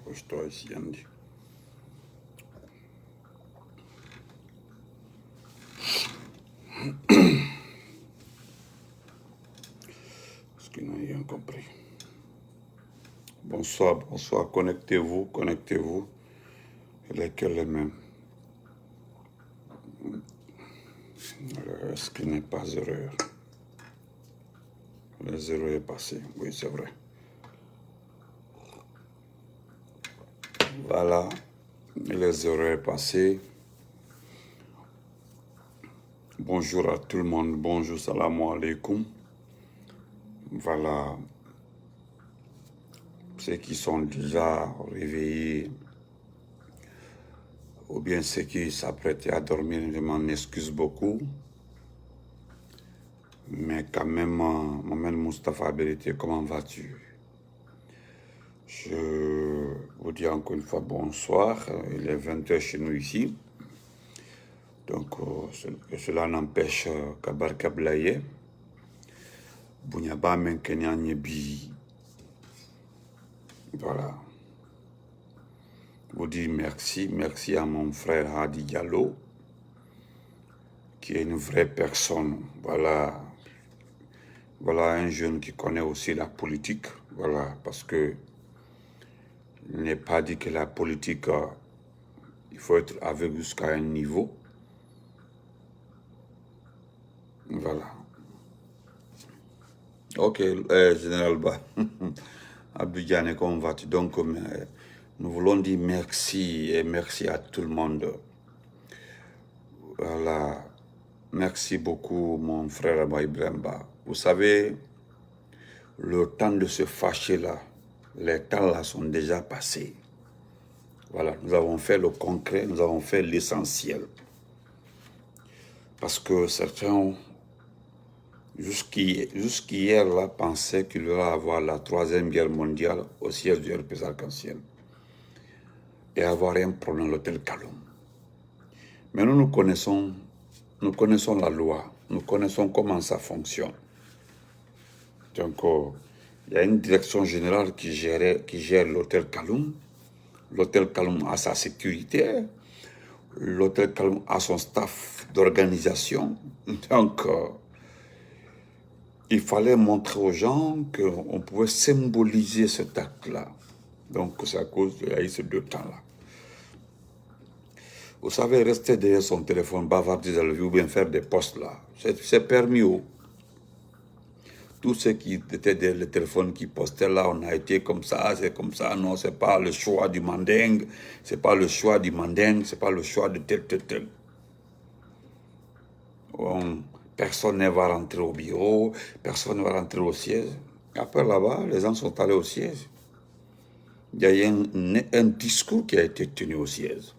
Pose-toi ici, Andy. Parce qu'il n'a rien compris. Bonsoir, bonsoir. Connectez-vous, connectez-vous. Lesquels les mêmes. Est-ce qu'il n'est pas heureux? Le 0 est passé. Oui, c'est vrai. Voilà. Le 0 est passé. Bonjour à tout le monde. Bonjour, salam alaikum. Voilà. Ceux qui sont déjà réveillés, ou bien ceux qui s'apprêtent à dormir, je m'en excuse beaucoup. Mais quand même, Mohamed Moustapha Berité, comment vas-tu? Je vous dis encore une fois bonsoir. Il est 20h chez nous ici. Donc, cela n'empêche qu'Abar Kablaye, Bounyaba Menkenya Nyebi. Voilà. Je vous dis merci. Merci à mon frère Hadi Diallo, qui est une vraie personne. Voilà. Voilà un jeune qui connaît aussi la politique. Voilà. Parce que il n'est pas dit que la politique, il faut être avec jusqu'à un niveau. Voilà. Ok, Général Ba. Abidjan, comment vas-tu? Donc, nous voulons dire merci et merci à tout le monde. Voilà. Merci beaucoup, mon frère Abba Ibrahimba. Vous savez, le temps de se fâcher là, les temps là sont déjà passés. Voilà, nous avons fait le concret, nous avons fait l'essentiel. Parce que certains, jusqu'hier là, pensaient qu'il va y avoir la 3e guerre mondiale au siège du RPS Arc-en-Ciel et avoir un problème à l'hôtel Kaloum. Mais nous connaissons la loi, nous connaissons comment ça fonctionne. Donc, il y a une direction générale qui gère l'hôtel Kaloum. L'hôtel Kaloum a sa sécurité. L'hôtel Kaloum a son staff d'organisation. Donc, il fallait montrer aux gens qu'on pouvait symboliser cet acte-là. Donc, c'est à cause de ces 2 temps-là. Vous savez, rester derrière son téléphone, bavarder dans le vie ou bien faire des posts là, c'est permis. Tous ceux qui étaient derrière le téléphone, qui postaient là, on a été comme ça, c'est comme ça. Non, c'est pas le choix du mandingue, c'est pas le choix du mandingue, c'est pas le choix de tel. Personne ne va rentrer au bureau, personne ne va rentrer au siège. Après là-bas, les gens sont allés au siège. Il y a eu un discours qui a été tenu au siège.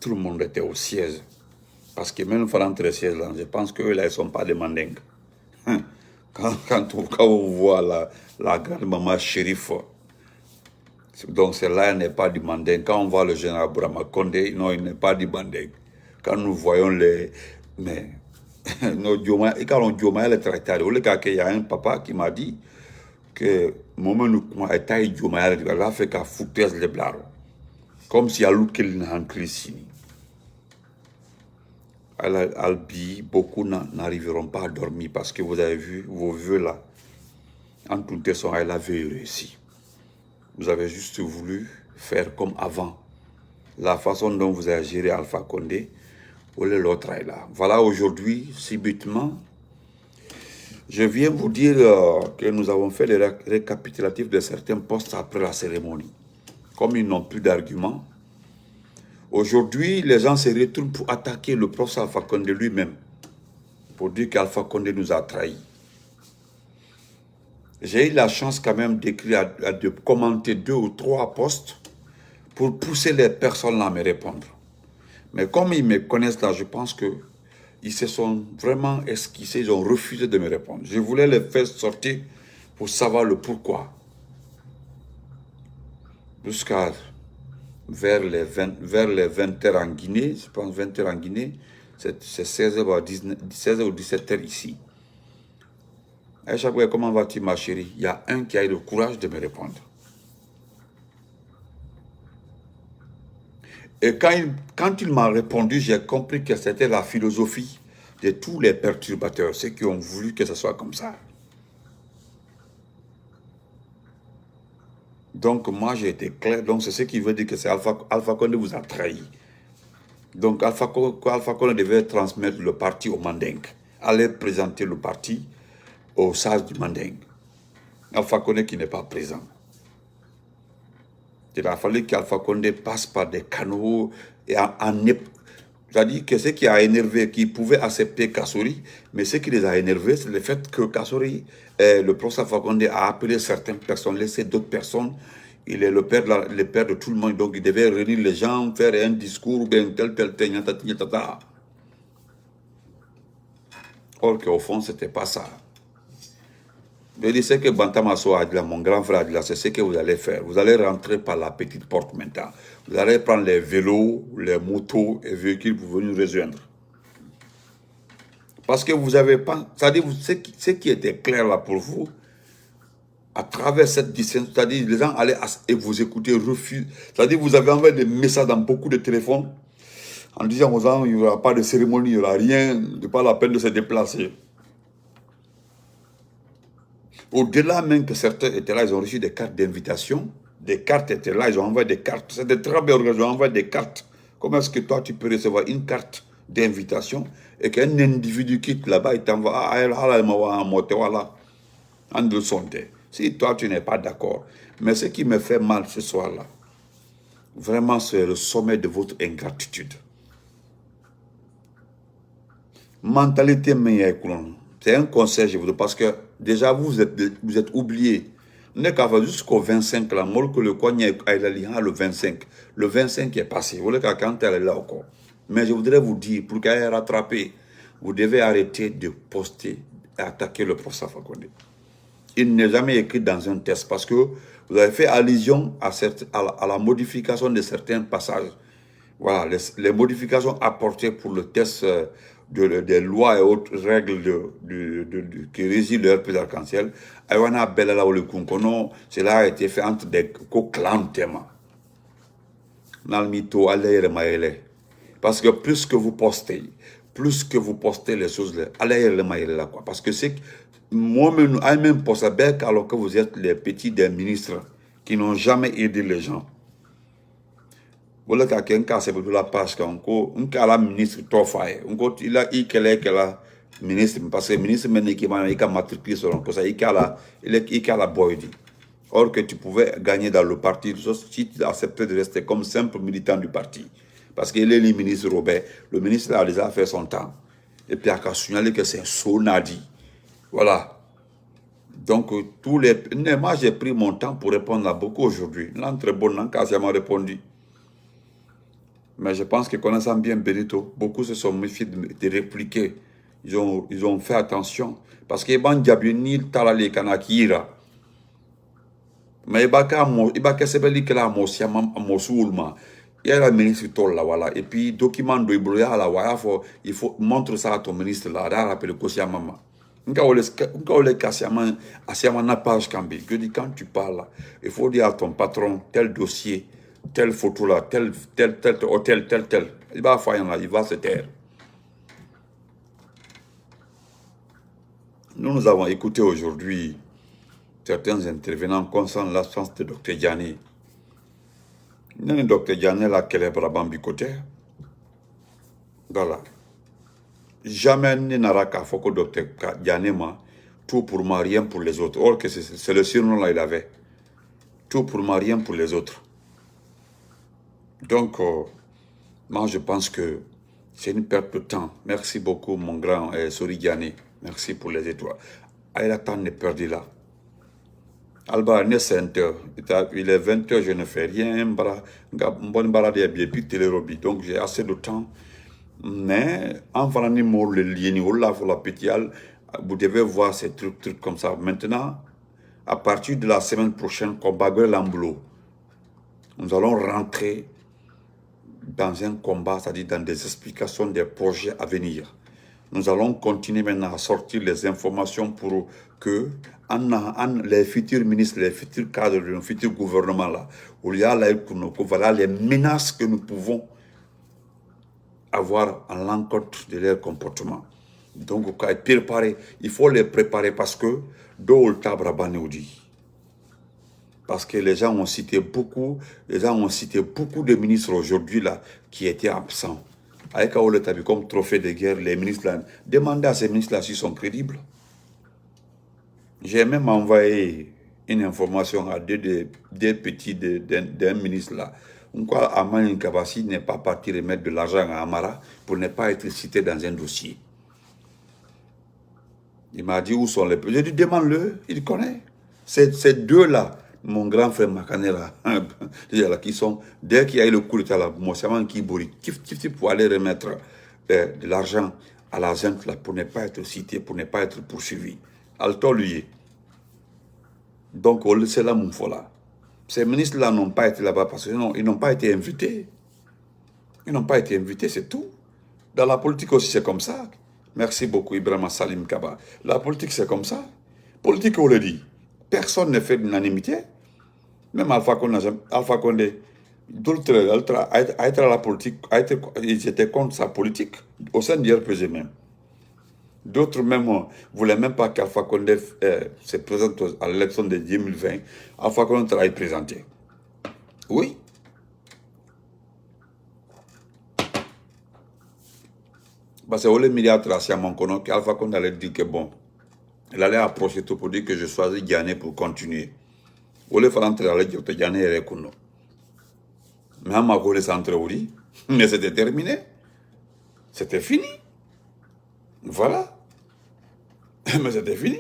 Tout le monde était au siège. Parce que même pour rentrer au siège, là, je pense qu'eux, là, ils ne sont pas des mandingues. Quand on voit la grande maman shérif, donc celle-là, elle n'est pas du mandingue. Quand on voit le général Bourama Condé, non, il n'est pas du mandingue. Quand nous voyons les... Mais... et quand on dit, il est traité. Il y a un papa qui m'a dit que moment où on était il a fait qu'à foutre les blagues. Comme si à l'autre qu'il n'a entré ici. Albi, beaucoup n'arriveront pas à dormir parce que vous avez vu vos vœux là. En tout cas, elle avait réussi. Vous avez juste voulu faire comme avant. La façon dont vous avez géré Alpha Condé, ou l'autre est là. Voilà, aujourd'hui, subitement, je viens vous dire que nous avons fait les récapitulatifs de certains postes après la cérémonie. Comme ils n'ont plus d'arguments, aujourd'hui, les gens se retournent pour attaquer le professeur Alpha Condé lui-même, pour dire qu'Alpha Condé nous a trahis. J'ai eu la chance quand même d'écrire, de commenter 2 ou 3 posts pour pousser les personnes à me répondre. Mais comme ils me connaissent là, je pense qu'ils se sont vraiment esquissés, ils ont refusé de me répondre. Je voulais les faire sortir pour savoir le pourquoi. Jusqu'à vers les 20h en Guinée, je pense 20h en Guinée, c'est 16h ou 17h ici. Aïcha, comment vas-tu ma chérie? Il y a un qui a eu le courage de me répondre. Et quand il m'a répondu, j'ai compris que c'était la philosophie de tous les perturbateurs, ceux qui ont voulu que ce soit comme ça. Donc moi j'ai été clair, donc c'est ce qui veut dire que c'est Alpha Condé vous a trahi. Donc Alpha Condé devait transmettre le parti au Manding, aller présenter le parti au sage du Manding. Alpha Condé qui n'est pas présent. Il a fallu qu'Alpha Condé passe par des canaux et c'est-à-dire que ce qui a énervé, qui pouvait accepter Kassouri, mais ce qui les a énervés, c'est le fait que Kassouri, le professeur Alpha Condé a appelé certaines personnes, laissé d'autres personnes. Il est le père de tout le monde, donc il devait réunir les gens, faire un discours, bien tel. Or qu'au fond, ce n'était pas ça. Je dis ce que Bantamaso a dit là, mon grand frère a dit là, c'est ce que vous allez faire. Vous allez rentrer par la petite porte maintenant. Vous allez prendre les vélos, les motos et véhicules pour venir nous rejoindre. Parce que vous avez pas... C'est-à-dire, ce qui était clair là pour vous, à travers cette distance, c'est-à-dire les gens allaient et vous écouter, refus. C'est-à-dire vous avez envoyé des messages dans beaucoup de téléphones en disant aux gens, il n'y aura pas de cérémonie, il n'y aura rien, il n'est pas la peine de se déplacer. Au-delà même que certains étaient là, ils ont reçu des cartes d'invitation. Des cartes étaient là, ils ont envoyé des cartes. C'est des très bien organisés, ils ont envoyé des cartes. Comment est-ce que toi, tu peux recevoir une carte d'invitation et qu'un individu quitte là-bas, il t'envoie, si toi, tu n'es pas d'accord. Mais ce qui me fait mal ce soir-là, vraiment, c'est le sommet de votre ingratitude. Mentalité meilleure. C'est un conseil, je vous donne, parce que déjà, vous êtes oubliés. N'est qu'à jusqu'au 25, là, que le coin le 25. Le 25 est passé. Vous voulez quand elle est là encore. Mais je voudrais vous dire, pour qu'elle ait rattrapé, vous devez arrêter de poster et attaquer le professeur Fakonde. Il n'est jamais écrit dans un texte parce que vous avez fait allusion à la modification de certains passages. Voilà, les modifications apportées pour le test des lois et autres règles qui régissent le RP d'arc-en-ciel. Cela a été fait entre des clans. Parce que plus que vous postez les choses, parce que c'est moi-même pour ça, alors que vous êtes les petits des ministres qui n'ont jamais aidé les gens. Voilà quelqu'un qui a fait de la page quand la ministre Tofaye, il a ministre parce que ministre maintenant qui m'a matriculé selon ça, il a la boydi. Or que tu pouvais gagner dans le parti si tu acceptais de rester comme simple militant du parti. Parce qu'il est le ministre Robert. Le ministre a déjà fait son temps. Et puis il a signalé que c'est un sonadi. Voilà. Donc, moi, j'ai pris mon temps pour répondre à beaucoup aujourd'hui. L'entre bon, m'a répondu. Mais je pense que connaissant bien Benito, beaucoup se sont méfiés de répliquer. Ils ont fait attention. Parce que Ban Diabini Talale Kanakira. Mais il y a sebeli que la mosiama mosulma. Il y a la ministre là, voilà. Et puis, document de Ibroya là, voilà, il faut montrer ça à ton ministre là, là, rappelle Kosiamama. Je dis, quand tu parles, il faut dire à ton patron, tel dossier, telle photo là, tel hôtel, tel. Il va faire là, il va se taire. Nous avons écouté aujourd'hui certains intervenants concernant l'absence de Dr Diané. Le Dr Diané là, qu'elle est Brabambi côté. Voilà. Jamais n'aura qu'à faire que Dr Diané tout pour moi, rien pour les autres. Or que c'est le surnom là il avait. Tout pour moi, rien pour les autres. Donc, moi je pense que c'est une perte de temps. Merci beaucoup mon grand Sori Diané. Merci pour les étoiles. Aïla temps n'est perdu là. Alba, il est 20h, je ne fais rien. Donc j'ai assez de temps. Mais en faisant le lien, vous devez voir ces trucs comme ça. Maintenant, à partir de la semaine prochaine, combat Lamboulot, nous allons rentrer dans un combat, c'est-à-dire dans des explications des projets à venir. Nous allons continuer maintenant à sortir les informations pour que les futurs ministres, les futurs cadres de nos futurs gouvernements là, où il y a là, voilà les menaces que nous pouvons avoir à l'encontre de leur comportement. Donc, il faut les préparer parce que parce que les gens ont cité beaucoup de ministres aujourd'hui là qui étaient absents. Avec Aoule Tabi comme trophée de guerre, les ministres là, demandez à ces ministres là s'ils sont crédibles. J'ai même envoyé une information à deux petits d'un ministre là. Pourquoi Aman Kabassi n'est pas parti remettre de l'argent à Amara pour ne pas être cité dans un dossier. Il m'a dit où sont les... J'ai dit demande-le, il connaît. Ces deux-là, mon grand frère Makanela, qui sont, dès qu'il y a eu le coup d'état là, Moussaman Kibori, pour aller remettre de l'argent à la gente là, pour ne pas être cité, pour ne pas être poursuivi. Alto lui. Donc, c'est là mon faux là. Ces ministres-là n'ont pas été là-bas parce qu'ils n'ont pas été invités. Ils n'ont pas été invités, c'est tout. Dans la politique aussi, c'est comme ça. Merci beaucoup, Ibrahima Salim Kaba. La politique, c'est comme ça. Politique, on le dit. Personne ne fait l'unanimité. Même Alpha Condé, a été à la politique, ils étaient contre sa politique, au sein du RPG même. D'autres même ne voulaient même pas qu'Alpha Condé se présente à l'élection de 2020. Alpha Condé l'a présenté. Oui. Parce que le milliard tracé à mon connaît qu'Alpha Condé allait dire que bon, il allait approcher tout pour dire que je choisis Ghané pour continuer. Ou le faire entrer à l'équipe de Ghané et Rekuno. Mais à ma collègue centre oui, mais c'était terminé. C'était fini. Voilà. Mais c'était fini.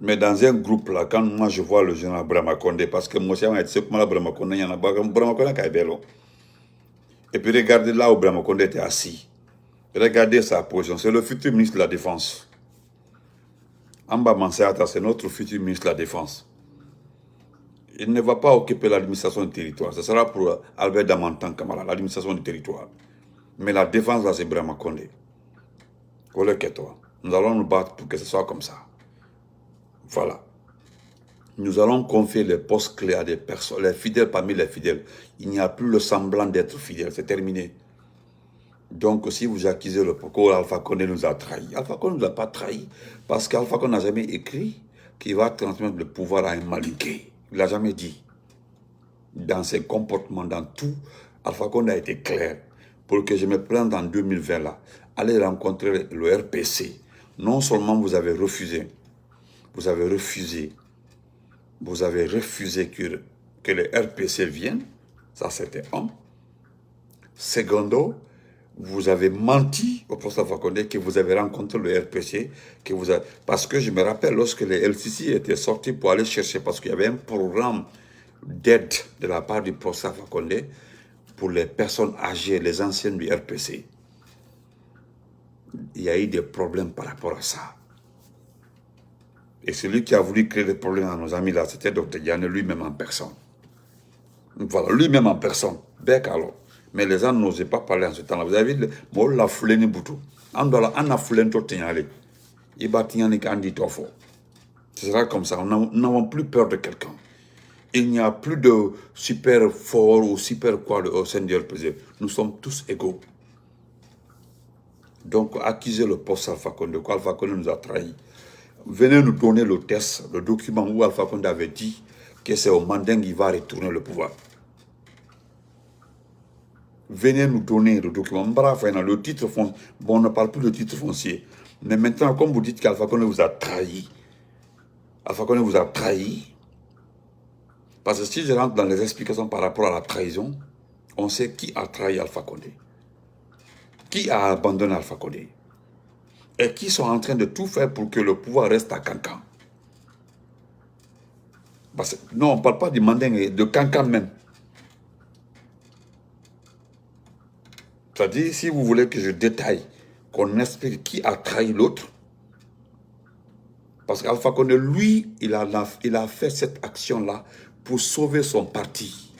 Mais dans un groupe là, quand moi je vois le général Brahma Condé, parce que moi aussi, Brahma Condé, il y en a Brahma Condé qui est belle. Et puis regardez là où Brahma Condé était assis. Regardez sa position. C'est le futur ministre de la Défense. Amba Manseata, c'est notre futur ministre de la Défense. Il ne va pas occuper l'administration du territoire. Ce sera pour Albert Damantan Kamara, l'administration du territoire. Mais la défense, là, c'est Brahma Condé. Nous allons nous battre pour que ce soit comme ça. Voilà. Nous allons confier les postes clés à des personnes, les fidèles parmi les fidèles. Il n'y a plus le semblant d'être fidèle, c'est terminé. Donc, si vous accusez le pourquoi Alpha Condé nous a trahi, Alpha Condé ne nous a pas trahi parce qu'Alpha Condé n'a jamais écrit qu'il va transmettre le pouvoir à un Malinké. Il ne l'a jamais dit. Dans ses comportements, dans tout, Alpha Condé a été clair. Pour que je me prenne en 2020 là, aller rencontrer le RPC. Non seulement vous avez refusé que le RPC vienne, ça c'était un. Secondo, vous avez menti au poste Alpha Condé que vous avez rencontré le RPC, parce que je me rappelle lorsque les LCC étaient sortis pour aller chercher, parce qu'il y avait un programme d'aide de la part du poste Alpha Condé pour les personnes âgées, les anciennes du RPC. Il y a eu des problèmes par rapport à ça. Et celui qui a voulu créer des problèmes à nos amis là, c'était Dr Diane lui-même en personne. Voilà, lui-même en personne. Bec alors. Mais les gens n'osaient pas parler en ce temps-là. Vous avez vu, moi, la foulée n'est pas tout. On a foulé tout le il va ce sera comme ça. Nous n'avons plus peur de quelqu'un. Il n'y a plus de super fort ou super quoi au sein du RPC. Nous sommes tous égaux. Donc, accuser le poste Alpha Condé, quoi Alpha Condé nous a trahis. Venez nous donner le test, le document où Alpha Condé avait dit que c'est au Manding qui va retourner le pouvoir. Venez nous donner le document. Le titre foncier. Bon, on ne parle plus de titre foncier. Mais maintenant, comme vous dites qu'Alpha Condé vous a trahi, Alpha Condé vous a trahi, parce que si je rentre dans les explications par rapport à la trahison, on sait qui a trahi Alpha Condé. Qui a abandonné Alpha Condé. Et qui sont en train de tout faire pour que le pouvoir reste à Kankan. Parce que, non, on ne parle pas du Manding, de Kankan même. C'est-à-dire, si vous voulez que je détaille, qu'on explique qui a trahi l'autre, parce qu'Alpha Condé, lui, il a fait cette action-là pour sauver son parti.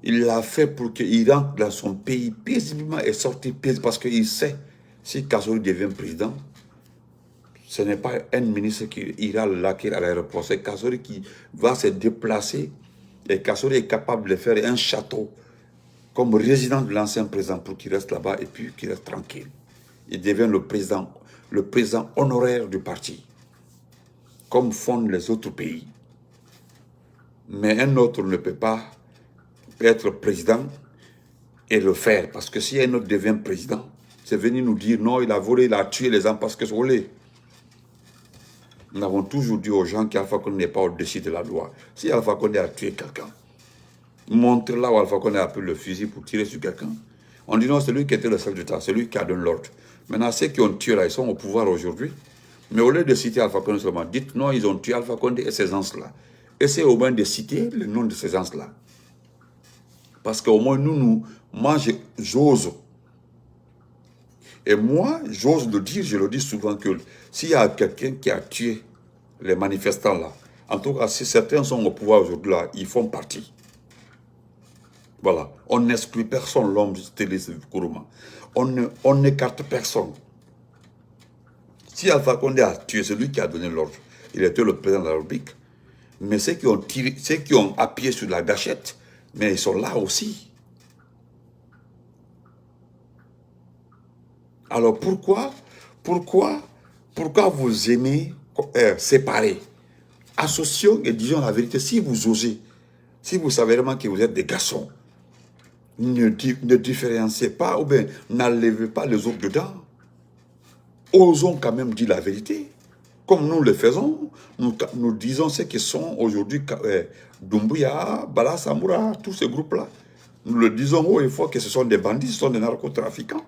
Il l'a fait pour qu'il rentre dans son pays paisiblement et sortir paisiblement parce qu'il sait, si Kassori devient président, ce n'est pas un ministre qui ira l'acquérir à l'aéroport, c'est Kassori qui va se déplacer et Kassori est capable de faire un château comme résident de l'ancien président pour qu'il reste là-bas et puis qu'il reste tranquille. Il devient le président honoraire du parti, comme font les autres pays. Mais un autre ne peut pas être président et le faire. Parce que si un autre devient président, c'est venu nous dire non, il a volé, il a tué les gens parce que c'est volé. Nous avons toujours dit aux gens qu'Alpha Condé n'est pas au-dessus de la loi. Si Alpha Condé a tué quelqu'un, montre là où Alpha Condé a pris le fusil pour tirer sur quelqu'un. On dit non, c'est lui qui était le chef d'État, c'est lui qui a donné l'ordre. Maintenant, ceux qui ont tué là, ils sont au pouvoir aujourd'hui. Mais au lieu de citer Alpha Condé seulement, dites non, ils ont tué Alpha Condé et ces gens-là. Essayez au moins de citer le nom de ces gens-là. Parce qu'au moins, moi, j'ose. Et moi, j'ose le dire, je le dis souvent, que s'il y a quelqu'un qui a tué les manifestants là, en tout cas, si certains sont au pouvoir aujourd'hui là, ils font partie. Voilà. On n'exclut personne, l'homme de Télé Kourouma. On n'écarte personne. Si Alpha Condé a tué, c'est lui qui a donné l'ordre. Il était le président de la République. Mais ceux qui ont appuyé sur la gâchette, mais ils sont là aussi. Alors pourquoi vous aimez séparer? Associons et disons la vérité. Si vous osez, si vous savez vraiment que vous êtes des garçons, ne différenciez pas ou bien n'enlevez pas les autres dedans. Osons quand même dire la vérité. Comme nous le faisons, nous disons ceux qui sont aujourd'hui Doumbouya, Bala Samoura, tous ces groupes-là. Nous le disons haut et fort que ce sont des bandits, ce sont des narcotrafiquants.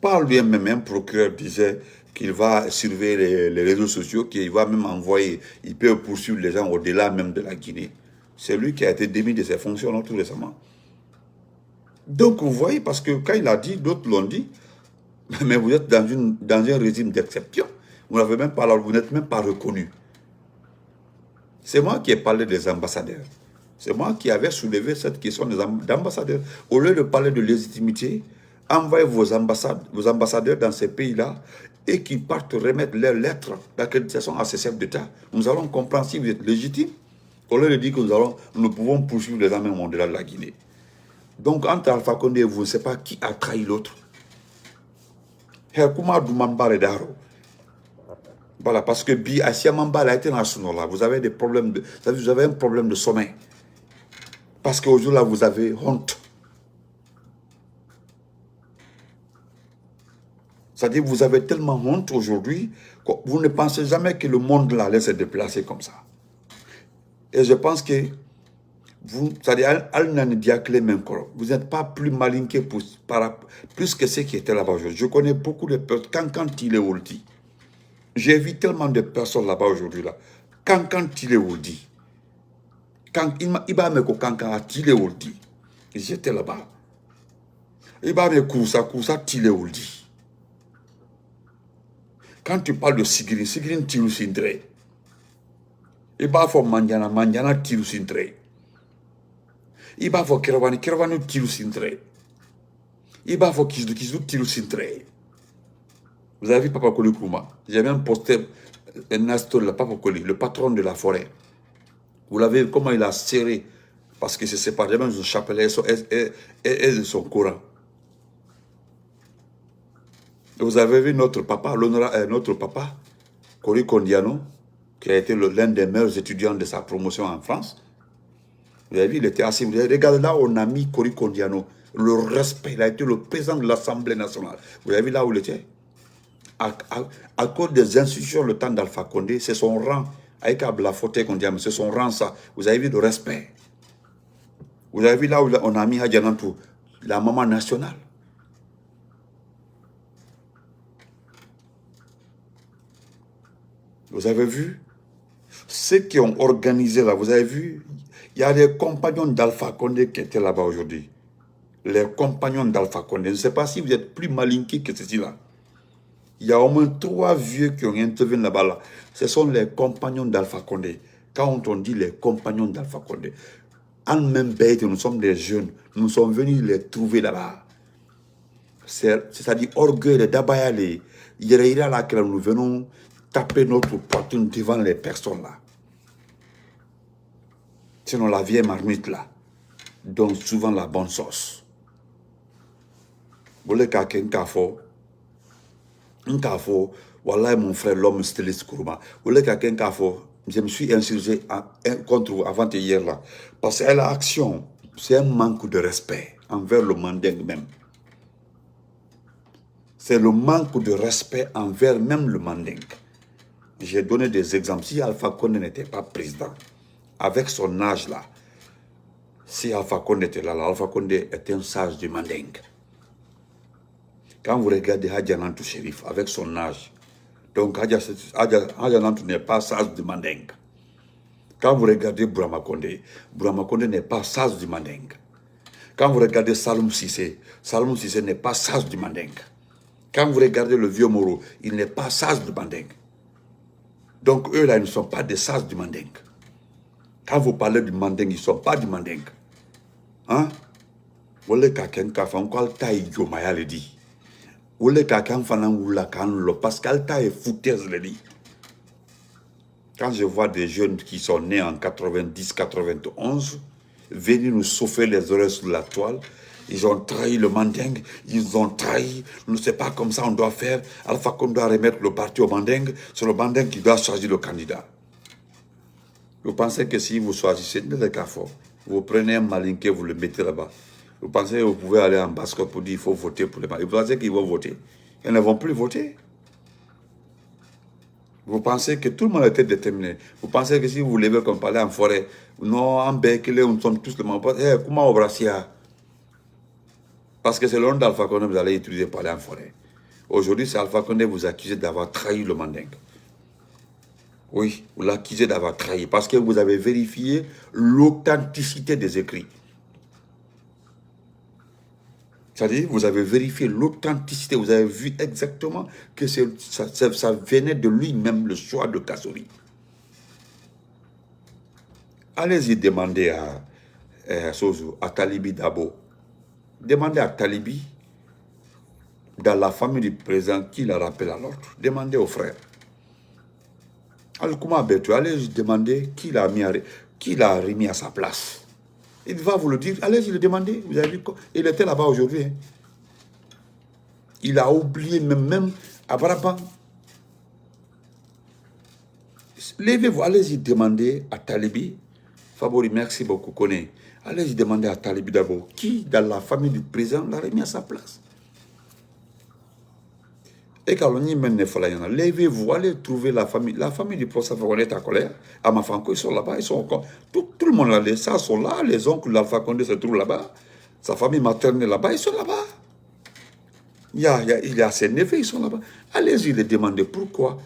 Par lui-même, un procureur disait qu'il va surveiller les réseaux sociaux, qu'il va même envoyer, il peut poursuivre les gens au-delà même de la Guinée. C'est lui qui a été démis de ses fonctions tout récemment. Donc vous voyez, parce que quand il a dit, d'autres l'ont dit, mais vous êtes dans un régime d'exception. Vous n'avez même pas, vous n'êtes même pas reconnu. C'est moi qui ai parlé des ambassadeurs. C'est moi qui avais soulevé cette question des ambassadeurs. Au lieu de parler de légitimité, envoyez vos ambassadeurs dans ces pays-là et qu'ils partent remettre leurs lettres d'accréditation à ces chefs d'État. Nous allons comprendre si vous êtes légitime. Au lieu de dire que nous pouvons poursuivre les armées mondiales de la Guinée. Donc, entre Alpha Condé et vous, je ne sais pas qui a trahi l'autre. Voilà, parce que Bi Asiamamba a été national là. Vous avez des problèmes vous avez un problème de sommeil. Parce qu'aujourd'hui là, vous avez honte. C'est-à-dire vous avez tellement honte aujourd'hui que vous ne pensez jamais que le monde là allait se déplacer comme ça. Et je pense que vous, c'est-à-dire, vous n'êtes pas plus malinqué plus que ceux qui étaient là-bas aujourd'hui. Je connais beaucoup de personnes, quand il est Woldi. J'ai vu tellement de personnes là-bas aujourd'hui. Là. Quand il est Woldi. Quand il va me kankan à Tile Woldi. J'étais là-bas. Il va me kousa Tile Woldi. Quand tu parles de Sigrin Tilu Sindre. Il va faire Mandiana Tilu Sindre. Il va faire Keravani Tilu Sindre. Il va faire Kizdu Tilu Sindre. Vous avez vu Papa Koli Kouma? J'ai même posté un astor là, Papa Koli, le patron de la forêt. Vous l'avez vu comment il a serré, parce que c'est séparé même son chapelet et de son Coran. Et vous avez vu notre papa, Koli Kondiano, qui a été l'un des meilleurs étudiants de sa promotion en France. Vous avez vu, il était assis. Vous avez regardé là, on a mis Koli Kondiano. Le respect, il a été le président de l'Assemblée nationale. Vous avez vu là où il était? À cause des institutions, le temps d'Alpha Condé, c'est son rang. Avec la faute qu'on dit, c'est son rang, ça. Vous avez vu le respect. Vous avez vu là où on a mis Hadjanantou, la maman nationale. Vous avez vu? Ceux qui ont organisé là, vous avez vu? Il y a des compagnons d'Alpha Condé qui étaient là-bas aujourd'hui. Les compagnons d'Alpha Condé. Je ne sais pas si vous êtes plus malinqués que ceci-là. Il y a au moins 3 vieux qui ont intervenu là-bas. Là. Ce sont les compagnons d'Alpha Condé. Quand on dit les compagnons d'Alpha Condé, en même bête, nous sommes des jeunes, nous sommes venus les trouver là-bas. C'est-à-dire orgueil de Dabayale, Yéreira là que nous venons taper notre poitrine devant les personnes là. Sinon la vieille marmite là donne souvent la bonne sauce. Vous voulez qu'un café, voilà mon frère l'homme styliste Kourouma. Vous voulez qu'un café, je me suis insurgé contre vous avant hier là. Parce que la action, c'est un manque de respect envers le mandingue même. C'est le manque de respect envers même le mandingue. J'ai donné des exemples. Si Alpha Condé n'était pas président, avec son âge là, si Alpha Condé était là, Alpha Condé était un sage du mandingue. Quand vous regardez Hadjanantou Chérif avec son âge, donc Hadjanantou n'est pas sage du mandingue. Quand vous regardez Bourama Condé n'est pas sage du mandingue. Quand vous regardez Saloum Cissé n'est pas sage du mandingue. Quand vous regardez le vieux Moro, il n'est pas sage du mandingue. Donc eux là, ils ne sont pas des sages du mandingue. Quand vous parlez du mandingue, ils ne sont pas du mandingue. Hein? Vous voulez quelqu'un qui a fait encore taille Jomaya le dit. Vous voulez quelqu'un qui a fait parce qu'elle taille foutaise le dit. Quand je vois des jeunes qui sont nés en 90, 91, venir nous souffler les oreilles sur la toile, ils ont trahi le mandingue, ils ont trahi, ne sais pas comme ça on doit faire, Alpha qu'on doit remettre le parti au mandingue, c'est le mandingue qui doit choisir le candidat. Vous pensez que si vous choisissez le Carrefour, vous prenez un malinqué, vous le mettez là-bas, vous pensez que vous pouvez aller en basket pour dire qu'il faut voter pour les malinqués, vous pensez qu'ils vont voter, ils ne vont plus voter. Vous pensez que tout le monde était déterminé. Vous pensez que si vous levez comme parler en forêt, non, en Bekele, nous sommes tous le monde. Comment on brassia? Parce que c'est le nom d'Alpha Condé que vous allez utiliser pour aller en forêt. Aujourd'hui, c'est Alpha Condé vous accusez d'avoir trahi le mandingue. Oui, vous l'accusez d'avoir trahi parce que vous avez vérifié l'authenticité des écrits. C'est-à-dire, vous avez vérifié l'authenticité, vous avez vu exactement que ça venait de lui-même, le choix de Kassouri. Allez-y demander à Talibi Dabo. Demandez à Talibi, dans la famille du président, qui la rappelle à l'autre. Demandez aux frères. Allez-y demander qui l'a remis à sa place. Il va vous le dire. Allez-y le demander. Vous avez vu quoi? Il était là-bas aujourd'hui. Hein. Il a oublié même à Baraban. Levez-vous, allez-y demander à Talibi. Favori, merci beaucoup, Koné. Allez-y demander à Talibi d'abord qui, dans la famille du président, l'a remis à sa place. Et quand on y mène, levez-vous, allez trouver la famille du professeur Fakonde est en colère. À Mafanko, ils sont là-bas, ils sont tout le monde là, les sœurs sont là, les oncles d'Alpha Condé se trouvent là-bas, sa famille maternelle là-bas, ils sont là-bas. Il y a ses neveux, ils sont là-bas. Allez-y les demander pourquoi.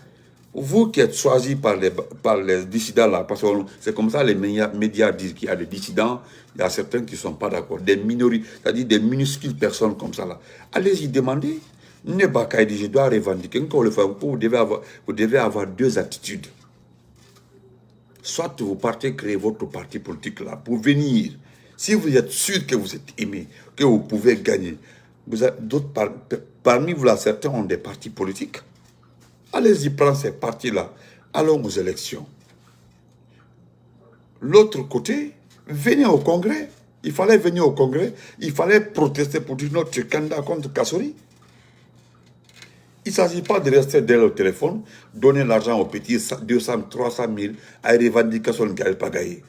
Vous qui êtes choisis par les dissidents là, parce que c'est comme ça les médias disent qu'il y a des dissidents, il y a certains qui ne sont pas d'accord, des minorités, c'est-à-dire des minuscules personnes comme ça là. Allez-y demander. Ne pas qu'à dire, je dois revendiquer. Vous devez avoir deux attitudes. Soit vous partez créer votre parti politique là pour venir. Si vous êtes sûr que vous êtes aimé, que vous pouvez gagner, parmi vous là, certains ont des partis politiques. Allez-y prendre ces partis-là. Allons aux élections. L'autre côté, venez au Congrès. Il fallait venir au Congrès. Il fallait protester pour dire notre candidat contre Kassouri. Il ne s'agit pas de rester derrière le téléphone, donner l'argent aux petits, 200, 300 000, à une revendication qui n'arrive pas gagner.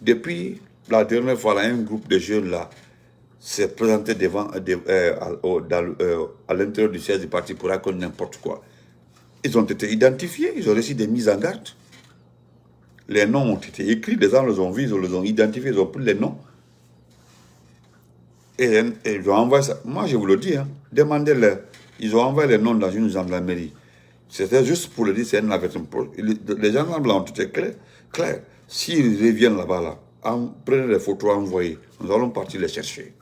Depuis la dernière fois, là, un groupe de jeunes là s'est présenté à l'intérieur du siège du parti pour raconter n'importe quoi. Ils ont été identifiés, ils ont reçu des mises en garde. Les noms ont été écrits, les gens les ont vus, ils les ont identifiés, ils ont pris les noms. Et ils ont envoyé ça. Moi, je vous le dis, hein, demandez-leur. Ils ont envoyé les noms dans une gendarmerie. C'était juste pour le dire, c'est un avertissement. Les gendarmes là ont été clairs. S'ils reviennent là-bas, prenez les photos, envoyez. Nous allons partir les chercher.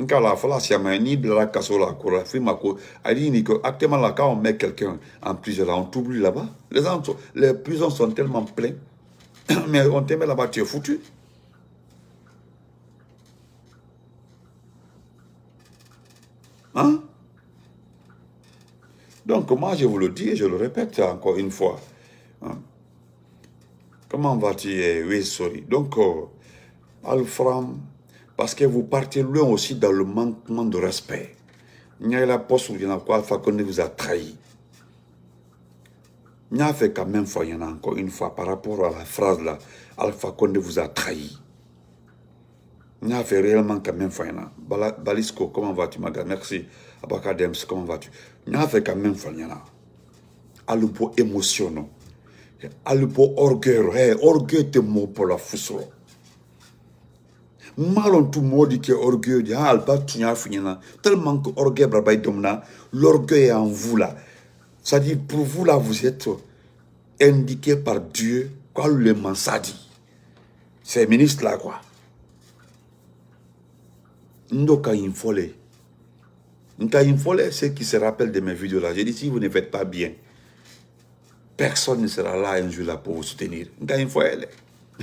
Nkala, fala, siama, ni de la cassola, la frimako, a dit que actuellement là, quand on met quelqu'un en prison, là, on t'oublie là-bas. Les prisons sont tellement pleines, mais on te met là-bas, tu es foutu. Hein? Donc, moi, je vous le dis et je le répète encore une fois. Hein? Comment vas-tu? Oui, sorry. Donc, Alfram, parce que vous partez loin aussi dans le manquement de respect. Il y a la poste où il y en a quoi, Alpha Condé vous a trahi. Il y a fait quand même, il y en a encore une fois, par rapport à la phrase là, Alpha Condé vous a trahi. Il y a fait réellement quand même, il y en a. Balisco, comment vas-tu, ma gars? Merci. Abakadems, comment vas-tu? Il y a fait quand même, il y en a. Alupo émotionnel. Alupo orgueil. Orgueil te mot pour la foussure. Malon tout modi qui est orgueil de alba tunya finina tellement que orgueil brabay domna l'orgueil est en vous là. Ça dit pour vous là vous êtes indiqué par Dieu quoi le mansadi. Ces ministres là quoi. Ndoka infole. Ndoka infole ceux qui se rappellent de mes vidéos là. J'ai dit si vous ne faites pas bien, personne ne sera là un jour là pour vous soutenir. Ndoka infole.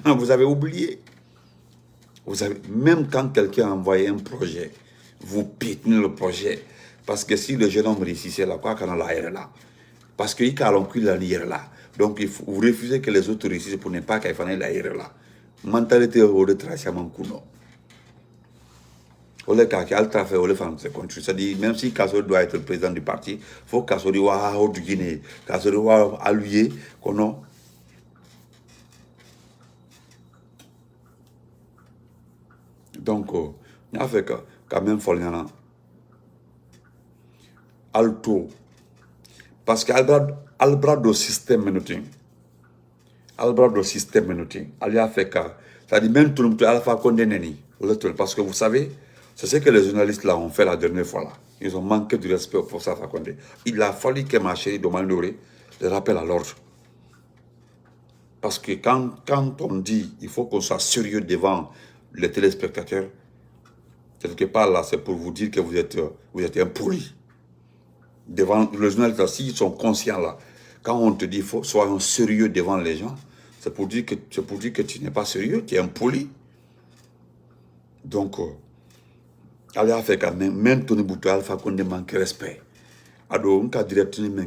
Vous avez oublié. Vous avez, même quand quelqu'un a envoyé un projet, vous piétinez le projet. Parce que si le jeune homme réussissait là, quoi qu'on a là, là. Parce qu'il y a la là. Donc vous refusez que les autres réussissent pour ne pas qu'il fasse la là. Mentalité au retracement kuno. C'est-à-dire, même si Kassori doit être le président du parti, il faut que Kassori soit du Guinée, Kassori soit allié, qu'on a. Donc, il y a fait quand même, il y en a alto. Parce qu'Albrado système menuting. Albrado système menuting. Il a fait que, c'est-à-dire même tout le monde, Alpha condamné. Parce que vous savez, c'est ce que les journalistes là ont fait la dernière fois là. Ils ont manqué de respect pour Alpha Condé. Il a fallu que ma chérie demande le rappel à l'ordre. Parce que quand on dit il faut qu'on soit sérieux devant les téléspectateurs, quelque part là, c'est pour vous dire que vous êtes impoli. Devant les journalistes, s'ils sont conscients là, quand on te dit faut soyons sérieux devant les gens, c'est pour dire que tu n'es pas sérieux, tu es impoli. Donc, allez à faire quand même Tony Boutou Alpha Condé manque respect. Alors, on a directement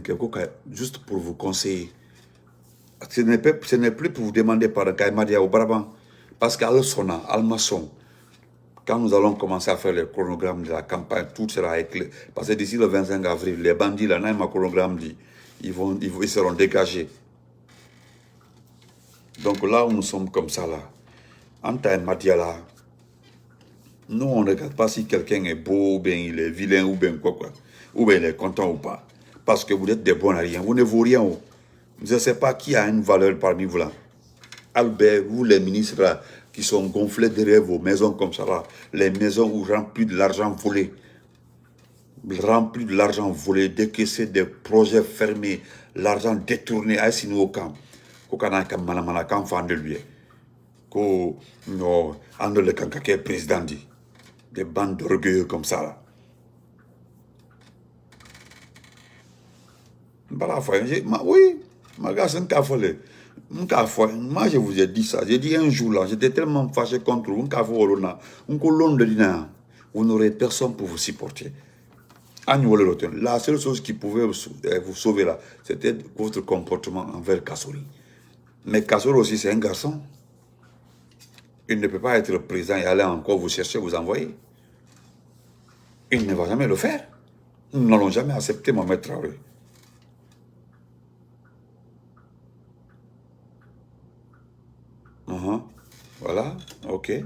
juste pour vous conseiller. Ce n'est plus pour vous demander par un Kaïmadia au Brabant. Parce qu'à Al-Sona, Al-Masson, quand nous allons commencer à faire le chronogramme de la campagne, tout sera éclairé. Parce que d'ici le 25 avril, les bandits, là, dans le chronogramme dit, ils seront dégagés. Donc là où nous sommes comme ça, là, en Taïmadia, là, nous, on ne regarde pas si quelqu'un est beau, ou bien il est vilain, ou bien quoi. Ou bien il est content ou pas. Parce que vous êtes des bons à rien. Vous ne vaut rien. Je ne sais pas qui a une valeur parmi vous là. Albert, vous les ministres là, qui sont gonflés derrière vos maisons comme ça là. Les maisons où remplis de l'argent volé. Remplis de l'argent volé, décaissé des projets fermés, l'argent détourné à Sinu au camp. Kokana kam manamana kam fan de lui. Ko no ando le kankake président dit. Des bandes d'orgueilleux comme ça là. Oui, ma gars, c'est un café. Moi, je vous ai dit ça. J'ai dit un jour là, j'étais tellement fâché contre vous. Vous n'aurez personne pour vous supporter. La seule chose qui pouvait vous sauver là, c'était votre comportement envers Kassori. Mais Kassori aussi, c'est un garçon. Il ne peut pas être le président et aller encore vous chercher, vous envoyer. Il ne va jamais le faire. Nous n'allons jamais accepter Mohamed Traoré. Voilà, ok.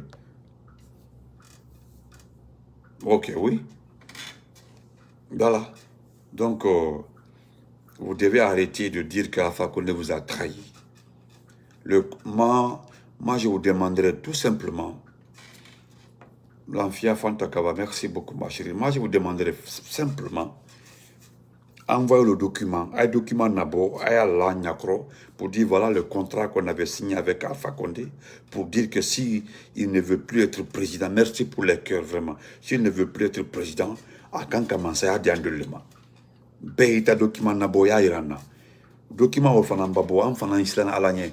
Ok, oui. Voilà. Donc, vous devez arrêter de dire qu'Alpha Condé vous a trahi. Moi, je vous demanderai tout simplement, l'Anfia Fantakava, merci beaucoup ma chérie. Moi, je vous demanderai simplement, envoyé le document, un document Nabo, à la Nyakro, pour dire voilà le contrat qu'on avait signé avec Alpha Condé, pour dire que si il ne veut plus être président, merci pour les cœurs vraiment, s'il ne veut plus être président, à quand commencer à dire de l'ema. Beita document Nabo ya irana. Document au Fanan Babo, en Fanan Islan Alanye.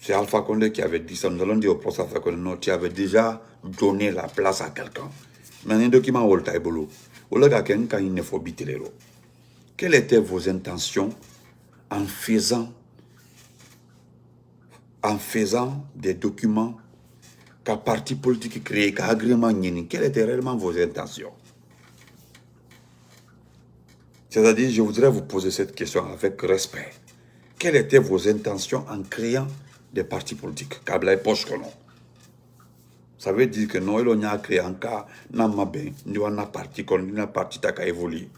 C'est Alpha Condé qui avait dit ça. Nous allons dire au procès Alpha Condé, non, tu avais déjà donné la place à quelqu'un. Mais un document au Taïbolo. Au lieu quand il ne faut biter les lots. Quelles étaient vos intentions en faisant des documents qu'un parti politique créé, qu'un agrément Nini? Quelles étaient réellement vos intentions? C'est-à-dire, je voudrais vous poser cette question avec respect. Quelles étaient vos intentions en créant des partis politiques? Ça veut dire que non, il a créé un cas, nous avons un parti qui a évolué.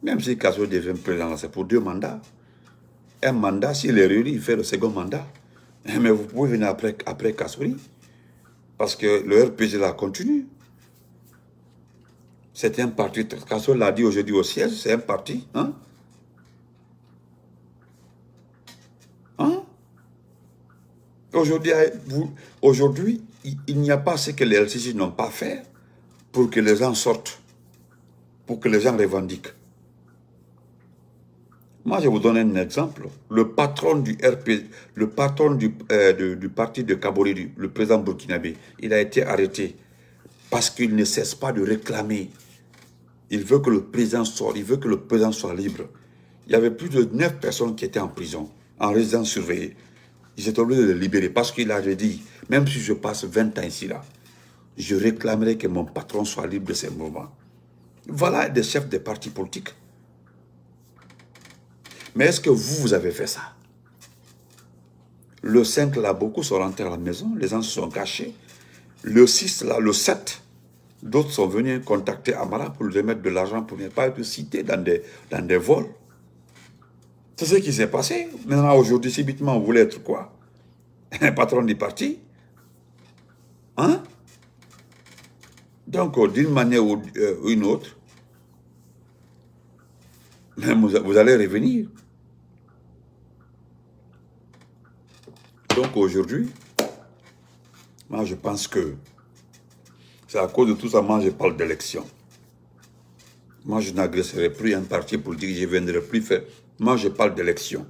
Même si Kasso devient président, c'est pour 2 mandats. Un mandat, s'il est réuni, il fait le second mandat. Mais vous pouvez venir après Kassouri. Parce que le RPG là continue. C'est un parti, Kasso l'a dit aujourd'hui au siège, c'est un parti. Hein? Hein? Aujourd'hui, il n'y a pas ce que les LCC n'ont pas fait pour que les gens sortent, pour que les gens revendiquent. Moi, je vous donne un exemple. Le patron du RP, le patron du parti de Kaboré, le président burkinabé, il a été arrêté parce qu'il ne cesse pas de réclamer. Il veut que le président sorte, il veut que le président soit libre. Il y avait plus de 9 personnes qui étaient en prison, en résidence surveillée. Ils étaient obligés de les libérer parce qu'il avait dit, même si je passe 20 ans ici, là, je réclamerai que mon patron soit libre de ces mouvements. Voilà des chefs des partis politiques. Mais est-ce que vous avez fait ça? Le 5, là, beaucoup sont rentrés à la maison, les gens se sont cachés. Le 6, là, le 7, d'autres sont venus contacter Amara pour lui remettre de l'argent pour ne pas être cité dans des vols. C'est ce qui s'est passé. Maintenant, aujourd'hui, subitement, vous voulez être quoi? Un patron du parti? Hein? Donc, d'une manière ou une autre, vous allez revenir. Donc, aujourd'hui, moi, je pense que c'est à cause de tout ça, moi, je parle d'élection. Moi, je n'agresserai plus un parti politique, je ne viendrai plus faire. Moi, je parle d'élection.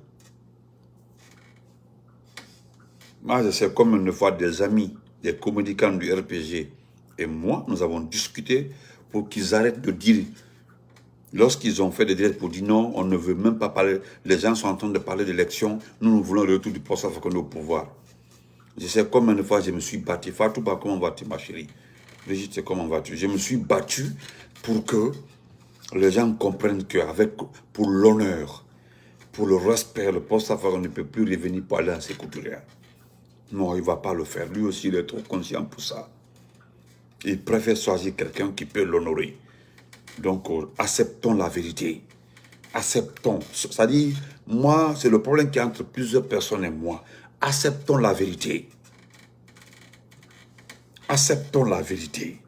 Moi, je sais comme une fois des amis, des communicants du RPG et moi, nous avons discuté pour qu'ils arrêtent de dire, lorsqu'ils ont fait des directs pour dire non, on ne veut même pas parler, les gens sont en train de parler d'élection, nous voulons le retour du poste au pouvoir. Je sais combien de fois je me suis battu. Fatou, comment vas-tu, ma chérie? Brigitte, comment vas-tu? Je me suis battu pour que les gens comprennent que pour l'honneur, pour le respect, le poste ne peut plus revenir pour aller à ses couturières. Non, il ne va pas le faire. Lui aussi, il est trop conscient pour ça. Il préfère choisir quelqu'un qui peut l'honorer. Donc, acceptons la vérité. Acceptons. C'est-à-dire, moi, c'est le problème qui est entre plusieurs personnes et moi. Acceptons la vérité. Acceptons la vérité.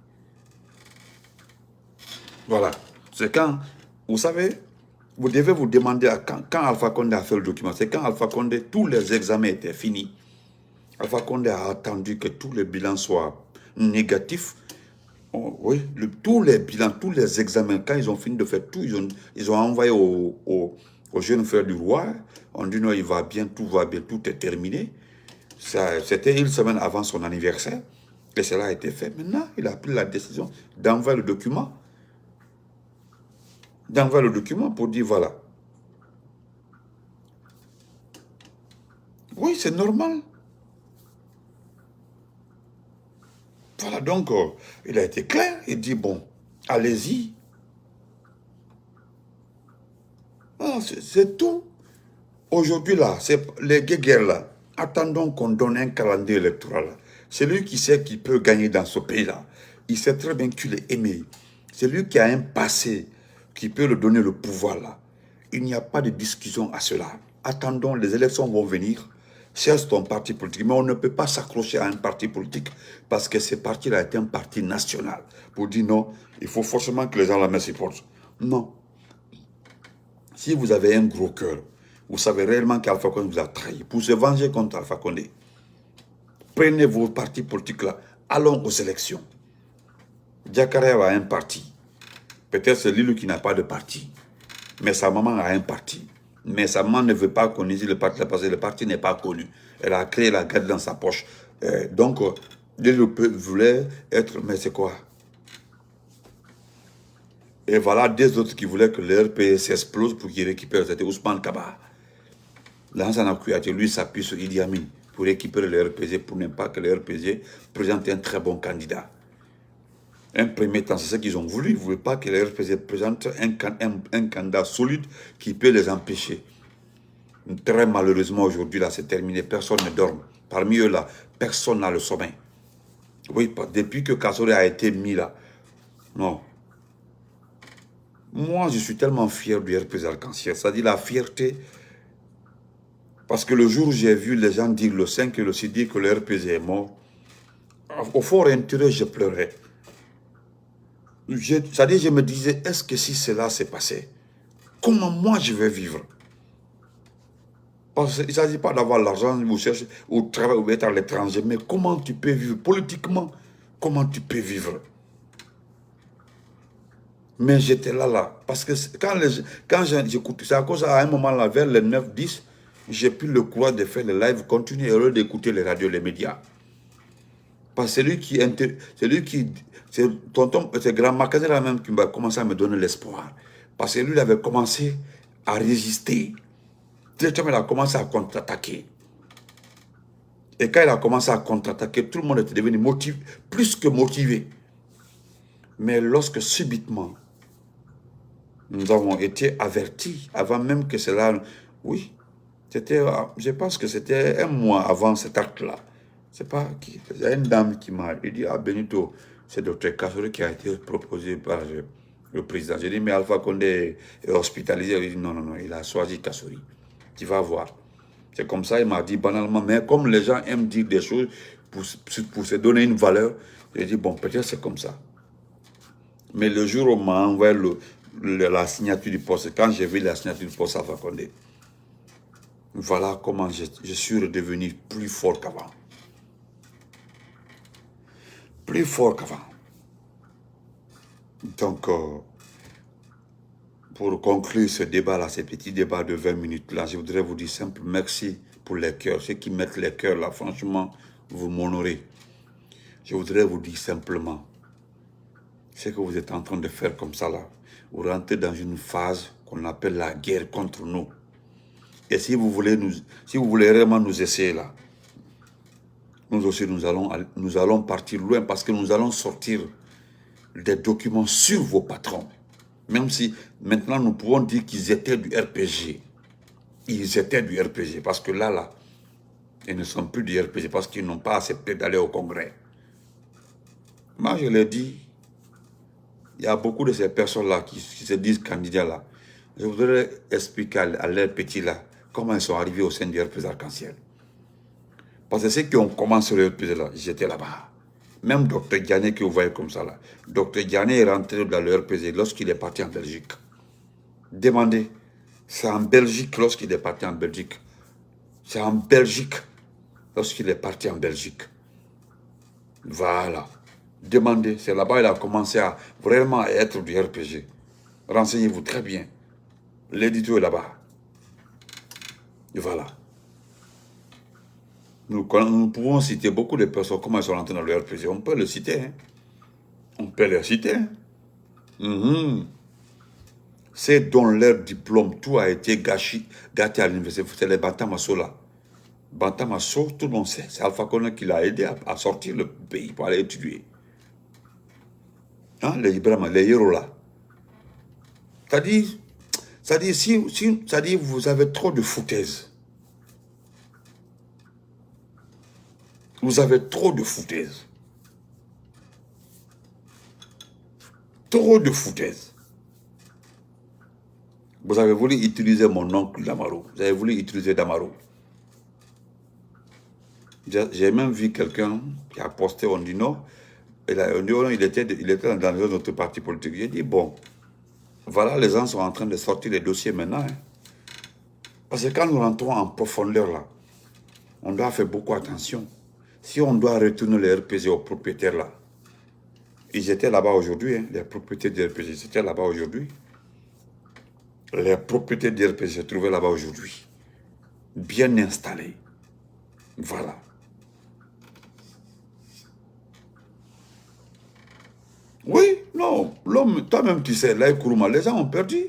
Voilà. C'est quand, vous savez, vous devez vous demander quand Alpha Condé a fait le document. C'est quand Alpha Condé, tous les examens étaient finis. Alpha Condé a attendu que tous les bilans soient négatifs. Oh, oui, tous les bilans, tous les examens, quand ils ont fini de faire tout, ils ont envoyé au jeune frère du roi. On dit non, il va bien, tout va bien, tout est terminé. C'était une semaine avant son anniversaire. Et cela a été fait. Maintenant, il a pris la décision d'envoyer le document. D'envoyer le document pour dire voilà. Oui, c'est normal. Voilà, donc, il a été clair. Il dit, bon, allez-y. Ah, c'est tout. Aujourd'hui, là, les guerres, là, attendons qu'on donne un calendrier électoral. C'est lui qui sait qu'il peut gagner dans ce pays-là. Il sait très bien qu'il est aimé. C'est lui qui a un passé qui peut lui donner le pouvoir, là. Il n'y a pas de discussion à cela. Attendons, les élections vont venir. Cherche ton parti politique. Mais on ne peut pas s'accrocher à un parti politique parce que ce parti-là est un parti national. Pour dire non, il faut forcément que les gens la mettent supportent. Non. Si vous avez un gros cœur, vous savez réellement qu'Alpha Condé vous a trahi. Pour se venger contre Alpha Condé, prenez vos partis politiques là, allons aux élections. Diakara a un parti. Peut-être c'est Lilou qui n'a pas de parti. Mais sa maman a un parti. Mais sa maman ne veut pas qu'on dise le parti parce que le parti n'est pas connu. Elle a créé la garde dans sa poche. Donc, Lilou voulait être, mais c'est quoi? Et voilà des autres qui voulaient que le RPG s'explose pour qu'il récupère. C'était Ousmane Kaba. Lansana Kouyaté, lui, s'appuie sur Idi Amin pour récupérer le RPG, pour ne pas que le RPG présente un très bon candidat. Un premier temps, c'est ce qu'ils ont voulu. Ils ne voulaient pas que le RPG présente un candidat solide qui peut les empêcher. Très malheureusement, aujourd'hui, là, c'est terminé. Personne ne dort. Parmi eux, là, personne n'a le sommeil. Oui, depuis que Kassori a été mis là. Non. Moi, je suis tellement fier du RPG Arc-en-Ciel. C'est-à-dire la fierté. Parce que le jour où j'ai vu les gens dire le 5 et le 6 dire que le RPG est mort, au fort intérieur, je pleurais. C'est-à-dire, je me disais, est-ce que si cela s'est passé, comment moi je vais vivre? Parce qu'il ne s'agit pas d'avoir l'argent, ou chercher, ou travailler, ou être à l'étranger, mais comment tu peux vivre politiquement? Comment tu peux vivre? Mais j'étais là. Parce que quand j'écoute, c'est à cause à un moment là, vers les 9-10, j'ai plus le courage de faire le live, continuer et d'écouter les radios, les médias. Parce que c'est tonton, c'est grand magasin là même qui m'a commencé à me donner l'espoir. Parce que lui, il avait commencé à résister. Directement, il a commencé à contre-attaquer. Et quand il a commencé à contre-attaquer, tout le monde était devenu motivé, plus que motivé. Mais lorsque subitement, nous avons été avertis, avant même que cela... Oui, je pense que c'était un mois avant cet acte-là. C'est pas qui. C'est une dame qui m'a dit, ah Benito, c'est Dr Kassori qui a été proposé par le président. J'ai dit, mais Alpha Condé est hospitalisé. Il dit, non, non, non, il a choisi Kassori. Tu vas voir. C'est comme ça, il m'a dit banalement, mais comme les gens aiment dire des choses pour se donner une valeur, j'ai dit, bon, peut-être c'est comme ça. Mais le jour où on m'a envoyé la signature du poste, quand j'ai vu la signature du poste Alpha Condé, voilà comment je suis redevenu plus fort qu'avant. Plus fort qu'avant. Donc, pour conclure ce débat-là, ce petit débat de 20 minutes-là, je voudrais vous dire simple merci pour les cœurs. Ceux qui mettent les cœurs là, franchement, vous m'honorez. Je voudrais vous dire simplement, ce que vous êtes en train de faire comme ça là, vous rentrez dans une phase qu'on appelle la guerre contre nous. Et si vous voulez vraiment nous essayer là, nous aussi nous allons partir loin parce que nous allons sortir des documents sur vos patrons. Même si maintenant nous pouvons dire qu'ils étaient du RPG. Ils étaient du RPG parce que là, ils ne sont plus du RPG parce qu'ils n'ont pas accepté d'aller au Congrès. Moi, je l'ai dit, il y a beaucoup de ces personnes-là qui se disent candidats là. Je voudrais expliquer à leurs petits là comment ils sont arrivés au sein du RPG Arc-en-Ciel. Parce que ceux qui ont commencé le RPG là, j'étais là-bas. Même Dr Diané que vous voyez comme ça là. Dr Diané est rentré dans le RPG lorsqu'il est parti en Belgique. Demandez. C'est en Belgique lorsqu'il est parti en Belgique. C'est en Belgique lorsqu'il est parti en Belgique. Voilà. Demandez. C'est là-bas qu'il a commencé à vraiment être du RPG. Renseignez-vous très bien. L'édito est là-bas. Et voilà. Nous pouvons citer beaucoup de personnes, comment ils sont rentrés dans le RPG. On peut le citer. Hein. On peut les citer. Hein. C'est dont leur diplôme, tout a été gâté à l'université. C'est les Bantamasso là. Bantamasso, tout le monde sait. C'est Alpha Condé qui l'a aidé à sortir le pays pour aller étudier. Hein, les Ibrahima, les héros là. C'est-à-dire, vous avez trop de foutaises. Vous avez trop de foutaises. Trop de foutaises. Vous avez voulu utiliser mon oncle Damaro. Vous avez voulu utiliser Damaro. J'ai même vu quelqu'un qui a posté, on dit non. Il était dans un autre parti politique. J'ai dit bon, Voilà, les gens sont en train de sortir les dossiers maintenant. Hein. Parce que quand nous rentrons en profondeur là, on doit faire beaucoup attention. Si on doit retourner les RPG aux propriétaires là, ils étaient là-bas aujourd'hui, hein, les propriétaires des RPG, ils étaient là-bas aujourd'hui. Les propriétaires des RPG se trouvaient là-bas aujourd'hui. Bien installés. Voilà. Oui, non, l'homme, toi-même tu sais, là, Kourouma, les gens ont perdu.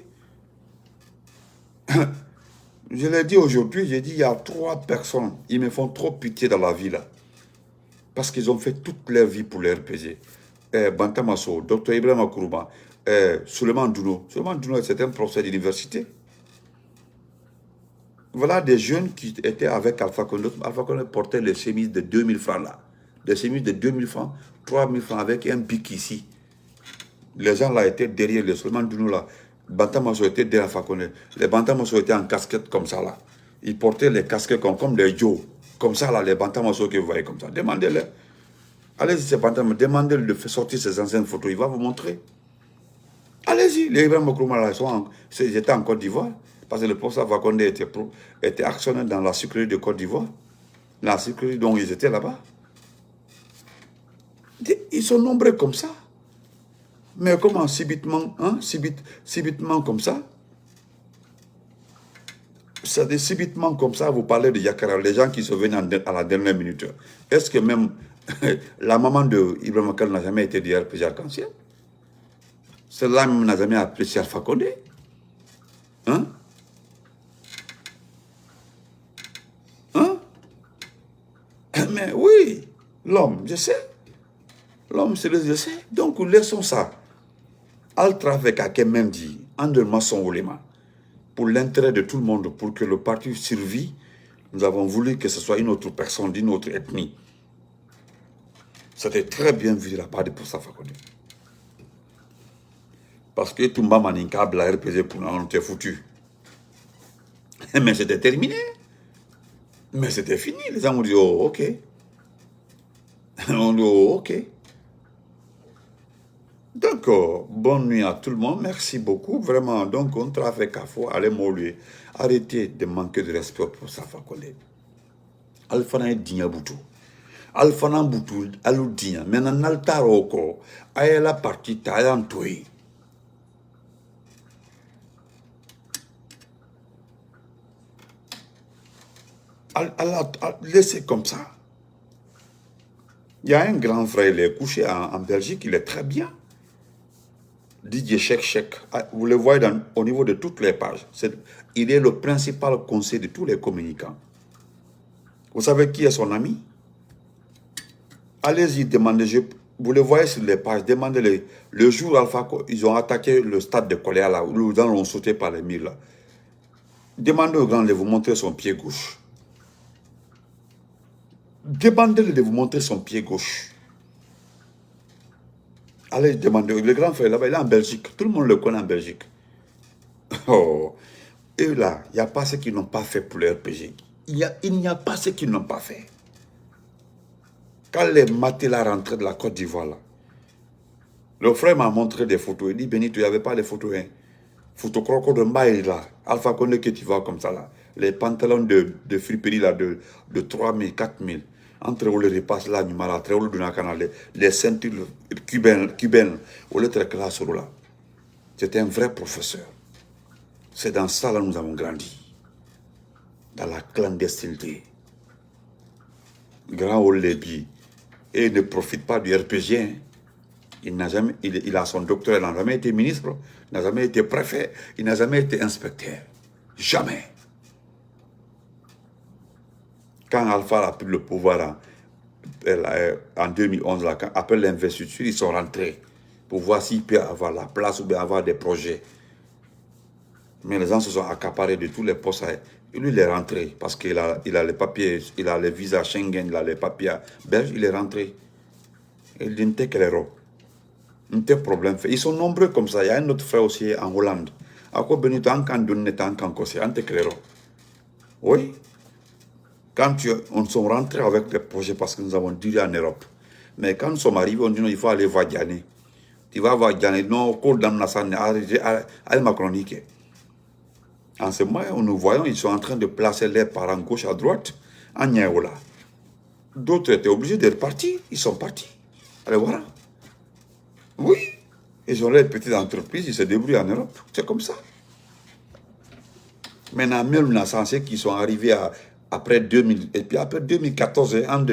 Je l'ai dit aujourd'hui, j'ai dit, il y a 3 personnes, ils me font trop pitié dans la vie là. Parce qu'ils ont fait toute leur vie pour les RPG. Bantamasso, Dr Ibrahim Kourouma, Suleiman Douno. Suleiman Douno, c'est un professeur d'université. Voilà des jeunes qui étaient avec Alpha Condé. Alpha Condé portait les chemises de 2000 francs là. Des chemises de 2000 francs, 3000 francs avec un bic ici. Les gens là étaient derrière les Suleiman Douno là. Bantamasso était derrière Alpha Condé. Les Bantamasso étaient en casquette comme ça là. Ils portaient les casquettes comme des Joe. Comme ça là, les Bantamasso que vous voyez comme ça. Demandez-les. Allez-y, c'est Bantamasso. Demandez-le de faire sortir ses anciennes photos. Il va vous montrer. Allez-y. Les Ibrahim Nkrumah là, ils étaient en Côte d'Ivoire. Parce que le professeur Fakonde était actionnaire dans la sucrerie de Côte d'Ivoire. La sucrerie dont ils étaient là-bas. Ils sont nombreux comme ça. Mais comment, subitement, hein, subitement comme ça? C'est subitement comme ça, vous parlez de Yakara, les gens qui se viennent à la dernière minute. Est-ce que même la maman de Ibrahim Akal n'a jamais été DRPG arc-en-ciel? Celle-là même n'a jamais apprécié Alpha Condé. Hein? Hein? Mais oui, l'homme, je sais. L'homme, c'est le je sais. Donc, laissons ça. Altra avec Akemendi, Anderma Sonolema. Pour l'intérêt de tout le monde, pour que le parti survive, nous avons voulu que ce soit une autre personne, d'une autre ethnie. C'était très bien vu de la part de Poussa Fakonde. Parce que Toumba Maninka, la RPG pour nous, on était foutu. Mais c'était terminé. Mais c'était fini. Les gens ont dit, oh, ok. On dit, oh, ok. Donc, bonne nuit à tout le monde. Merci beaucoup. Vraiment, donc, on travaille à faux. Allez, molluer. Arrêtez de manquer de respect pour Safa Kone. Alfana est digne boutou. Alfana boutou, alou digne. Maintenant, n'altaroko. Aïe la partie, taille toi. Laissez comme ça. Il y a un grand frère, il est couché en Belgique, il est très bien. Didier Chek, vous le voyez au niveau de toutes les pages. Il est le principal conseiller de tous les communicants. Vous savez qui est son ami? Allez-y, demandez. Vous le voyez sur les pages, demandez-le. Le jour Alpha, ils ont attaqué le stade de Koléa, là, où les gens l'ont sauté par les murs. Là. Demandez au grand de vous montrer son pied gauche. Demandez-le de vous montrer son pied gauche. Allez demander. Le grand frère là-bas, il est en Belgique. Tout le monde le connaît en Belgique. Oh. Et là, il n'y a pas ceux qui n'ont pas fait pour le RPG. Il n'y a pas ceux qui n'ont pas fait. Quand les Matela rentraient de la Côte d'Ivoire, là, le frère m'a montré des photos. Il dit, Benito, il n'y avait pas de photos. Hein. Photo croco de Mbaye, là. Alpha Condé que tu vois comme ça, là. Les pantalons de friperie, là, de 3 000, 4 000. Entre où les repas, là, les ceintures cubaines, où les classe, là. C'était un vrai professeur. C'est dans ça, là, nous avons grandi. Dans la clandestinité. Grand Olébi. Et il ne profite pas du RPG. Hein. Il a son doctorat, il n'a jamais été ministre, il n'a jamais été préfet, il n'a jamais été inspecteur. Jamais. Quand Alpha a pris le pouvoir en 2011, là, après l'investiture, ils sont rentrés pour voir s'il peut avoir la place ou bien avoir des projets. Mais les gens se sont accaparés de tous les postes. Et lui, il est rentré parce qu'il a les papiers, il a les visas Schengen, il a les papiers belges, il est rentré. Il dit, n'était quel héros. N'était problème. Ils sont nombreux comme ça. Il y a un autre frère aussi en Hollande. À quoi Benito, en Candoun, en Cancosé, en Teclero. Oui. Quand on sont rentrés avec des projets parce que nous avons duré en Europe. Mais quand nous sommes arrivés, on dit, non, il faut aller voir Diané Tu vas voir Djane, non, Cour d'Amnassane, Al-Macronique. En ce moment, nous voyons, ils sont en train de placer les parents gauche à droite, en Niaoula. D'autres étaient obligés d'être partis, ils sont partis. Allez, voilà. Oui, ils ont leurs petites entreprises, ils se débrouillent en Europe. C'est comme ça. Maintenant, même les censés qui sont arrivés après 2000, et puis après 2014, en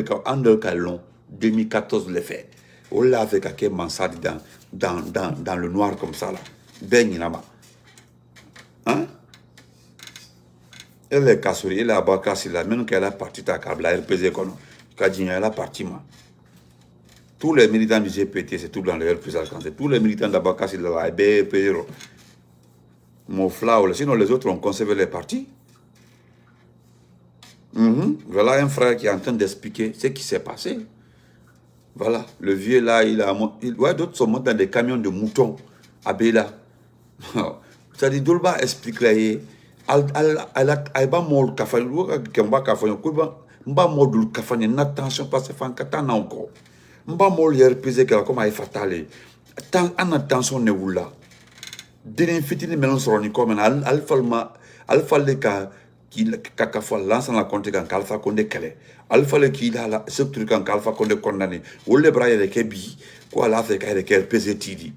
Calon, 2014 les faits. On l'a fait quelqu'un mansade dans le noir comme ça, là. Ben Yinama. Hein? Elle est cassée, elle est cassée là, même qu'elle a parti à Kabla, elle pesait comme Kadjina, elle a parti, moi. Tous les militants du GPT, c'est tout dans le RPZ. Tous les militants d'Abakassi, là, EBE, Mofla, sinon les autres ont conservé les partis. Voilà un frère qui est en train d'expliquer ce qui s'est passé. Voilà, le vieux là, ouais, d'autres sont montés dans des camions de moutons à Béla. C'est-à-dire, Dolba explique là, attention parce que Fankatana encore. Mba mol yer pese que comme ay fatale. Tant en attention ne wula. Denen fitini melon soroni comme alfa le ka qui kakafo lance la compte quand Alpha Condé kele. Alpha le qui a la ce truc quand Alpha Condé condamné. Ou le bras de kebi quoi la fait qu'elle pese tidi.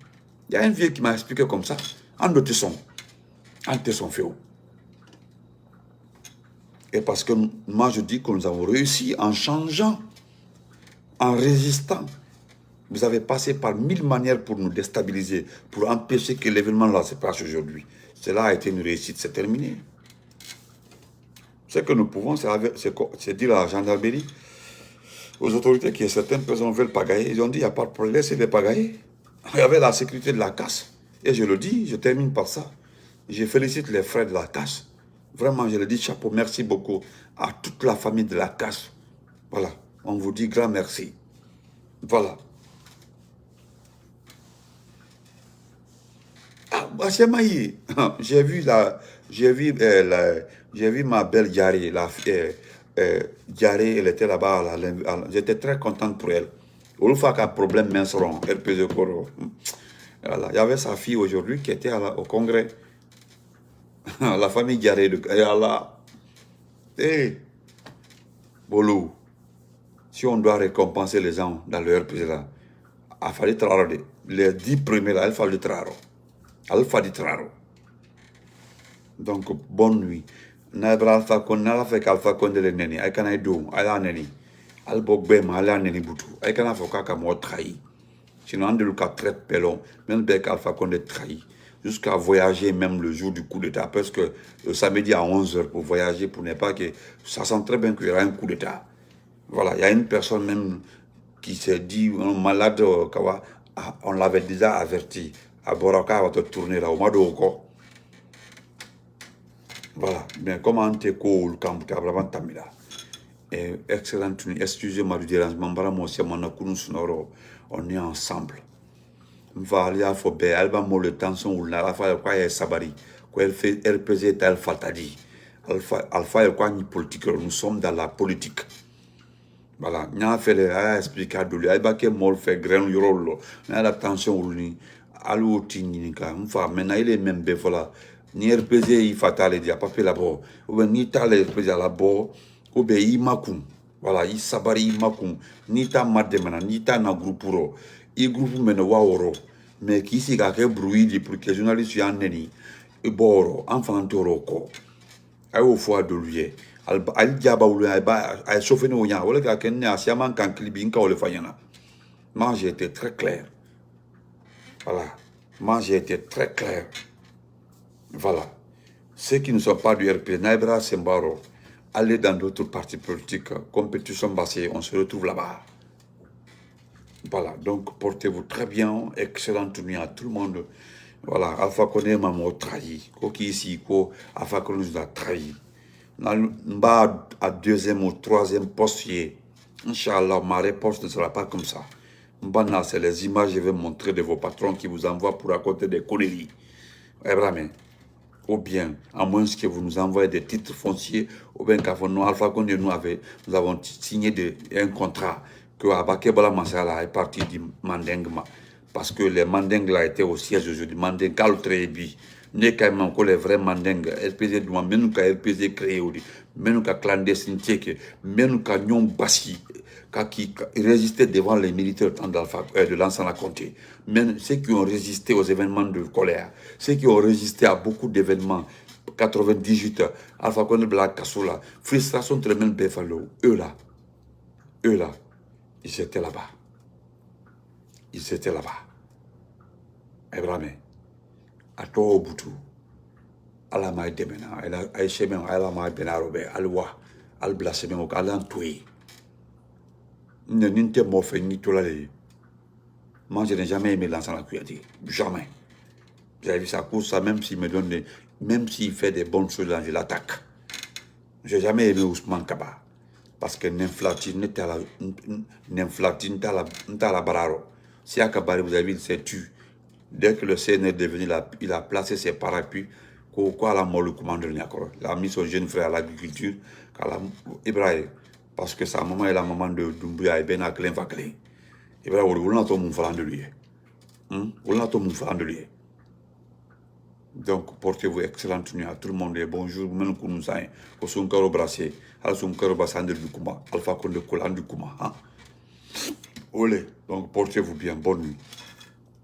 Il y a un vieux qui m'a expliqué comme ça. En d'autres son. En tesson fait. Et parce que moi je dis que nous avons réussi en changeant, en résistant. Vous avez passé par 1000 manières pour nous déstabiliser, pour empêcher que l'événement là se passe aujourd'hui. Cela a été une réussite, c'est terminé. Ce que nous pouvons, c'est dire à la gendarmerie, aux autorités que certaines personnes veulent pagailler. Ils ont dit, il n'y a pas de problème, laissez-les pagailler. Il y avait la sécurité de la casse. Et je le dis, je termine par ça. Je félicite les frères de la casse. Vraiment, je le dis, chapeau, merci beaucoup à toute la famille de la casse. Voilà, on vous dit grand merci. Voilà. Ah, bah, c'est Maï. J'ai vu ma belle Diaré, Diaré, elle était là-bas, j'étais très contente pour elle. Au fait qu'un problème minceron, elle pesait corps. Voilà. Il y avait sa fille aujourd'hui qui était au congrès. La famille Diaré de Allah. Hey, Bolou, si on doit récompenser les gens dans leur pays là, il fallait travailler. Les 10 premiers là, il fallait travailler. Alpha di Traro. Donc, bonne nuit. Nabra Alpha Con, Nala fait Alpha Con de l'ennemi. I can I do, I la neni. Albok Bema, I la neni boutou. I can have a mort trahi. Sinon, on de très pelon. Même Bek Alpha Con de trahi. Jusqu'à voyager même le jour du coup d'état. Parce que le samedi à 11h pour voyager, pour ne pas que. Ça sent très bien qu'il y aura un coup d'état. Voilà, il y a une personne même qui s'est dit, malade, on l'avait déjà averti. À Boraka va te tourner là au mois d'Oko. Voilà, mais comment t'es cool quand tu as tamila. Excellent, excusez-moi du dérangement, on est ensemble. On va aller à Fobé, elle va me le temps où la fa quoi est sabari, quoi elle fait RPZ tel fatadi. Alpha est quoi ni politique, nous sommes dans la politique. Voilà, n'y a fait les expliquer à Douli, elle va que moi fait grain yolo, mais attention où ni. Allo Tinginika, maintenant il est même voilà. Ni RPZ il fatal il a pas fait là-bas. Ou bien ni ta le RPZ là-bas, ou bien il makum. Voilà, il sabari il makum. Ni ta mademana, ni ta na groupuro. Il groupe mena waoro. Mais qui s'y a fait bruit pour que les journalistes y en neni. Et boro, enfant toro ko. Aïe au foie de lui. Al diaba ou al chauffé no ya. Ou le gars qui est à Siaman quand Klibinka ou le fayana. Moi j'ai été très clair. Voilà. Moi, j'ai été très clair. Voilà. Ceux qui ne sont pas du RP, Naibra Sembaro, allez dans d'autres partis politiques, compétition bassée, on se retrouve là-bas. Voilà. Donc, portez-vous très bien. Excellente nuit à tout le monde. Voilà. Alpha Condé m'a trahi. Koki ici, Alpha Condé nous a trahi. N'a à deuxième ou troisième postier. Inch'Allah, ma réponse ne sera pas comme ça. Mbana, c'est les images que je vais montrer de vos patrons qui vous envoient pour raconter des conneries. Ou bien, à moins que vous nous envoyez des titres fonciers, ou bien qu'avant Alpha Condé, nous avons signé un contrat que Abakebala Massala est parti du Mandengma parce que les mandingues là étaient au siège aujourd'hui. Mandingues, Kalotrebi, n'est quand même encore les vrais mandingues. RPZ, même nous RPZ créé aujourd'hui, même nous clandestinité, même nous Nyon Bassi, qui résistaient devant les militaires de l'Ansana Conté. Même ceux qui ont résisté aux événements de colère, ceux qui ont résisté à beaucoup d'événements, 98, Alpha Condé Black Kassoula, frustration tremendous Befalo, eux là, ils étaient là-bas. Ils étaient là-bas. Abraham, à toi au bout, à la maille de Mena, à la chemin, à la maille de Narobe, à l'oie, à le blasphème, à l'entoué. N'était mort fait ni tout là. Moi, je n'ai jamais aimé l'ensemble de la cuillère. Jamais. J'ai vu sa course, ça, même s'il me donne même s'il fait des bonnes choses, je l'attaque. Je n'ai jamais aimé Ousmane Kaba. Parce que n'inflatine n'est à la bararo. Si à Kabari, vous avez vu, il s'est tué. Dès que le CN est devenu là, il a placé ses parapluies. Quoi la mort le commandeur Niakoro. Il a mis son jeune frère à l'agriculture. Ibrahim. Parce que sa maman est la maman de Doumbouya et Benak Lenfakle. Ibrahim, on a tout mon frère de lui. On a tout mon frère de lui. Donc, portez-vous excellente nuit à tout le monde et bonjour. Même que nous sommes au Sunkaro Brassé, à Sunkaro Bassandre du Kouma, Alpha Condé Kolan du Kouma. Olé, donc portez-vous bien, bonne nuit.